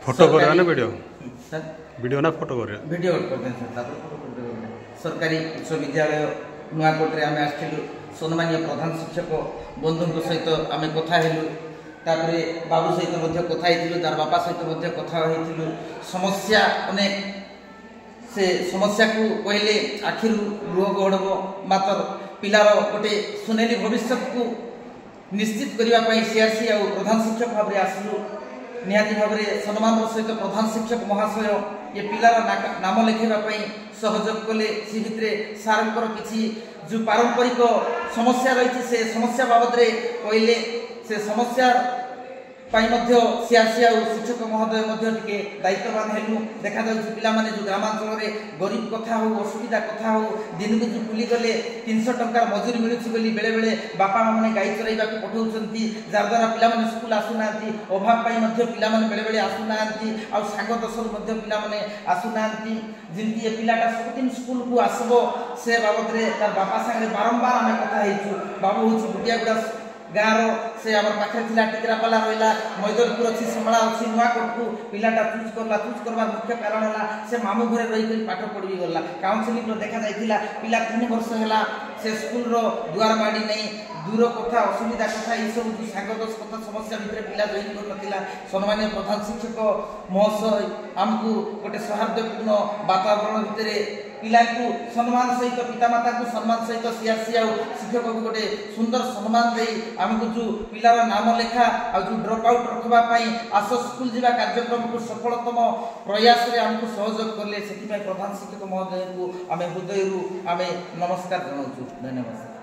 Photo करवा ना video video ना फोटो कर वीडियो सरकारी उच्च विद्यालय नुआकोटे आम आसलु सम्मान्य प्रधान शिक्षक बंधु सहित आम कथा हेलु तापरे बाबू सहित कथा हेलु तार बापा सहित कथा हेलु समस्या अनेक से समस्या को कहले आखिर लुह गड़ब मात्र पिलार गोटे सुनेली भविष्य को निश्चित करने सीआरसी आ प्रधान शिक्षक भाव में आसलु निहाती भाव में सम्मान सहित प्रधान शिक्षक महाशय ये पिलार नाम लिखाई सहयोग कले सी भितर सार किसी जो पारंपरिक समस्या रही से समस्या बाबद कहले से समस्या सीआरसी आ शिक्षक महोदय टे दायित्ववान हेलु देखा पिला माने जो ग्रामांचल में गरीब कथा हो असुविधा कथा हो दिन को जो बुली गले 300 टंकार मजूरी मिलूँ बेले बेले बापा मैंने गाई चरइबा पठाउछंती जार द्वारा पिला माने स्कूल आसुना अभाव पिला माने बेले बेले आसुना आ सांग दशरु पिला माने आसुना जमी ये पिलाटा सबुदिन स्कूल को आसबो से बाबद तार बापा संगे बारंबार आम कथा हेचु बाबू हूँ गुटियागुड़ा गाँव से आम पाखे टिकरापाला रहा मैदरपुर अच्छी समला अच्छी नुआकोट को पिलाटा चूज करवा मुख्य कारण है से मामू घरे रही पाठ पढ़ी गला काउनसिलिंग देखा जाता पिला 3 वर्ष है से स्कूल दुआर माड़ी नहीं दूर कथा असुविधा कथा ये सब जो सांगदोष कथा समस्या भितर पिला जॉइन कर सम्मान्य प्रधान शिक्षक महोदय आमको गोटे सौहार्दपूर्ण वातावरण भितर पिला को सम्मान सहित पितामाता को सम्मान सहित सीआरसी आ शिक्षक को गोटे सुंदर सम्मान दे आमको जो पिलार नाम लेखा आ जो ड्रॉप आउट रखवाई आस स्कूल जावा कार्यक्रम को सफलतम प्रयास रे आमको सहयोग कले से प्रधान शिक्षक महोदय को आम हृदय आम नमस्कार जनाऊँ। धन्यवाद।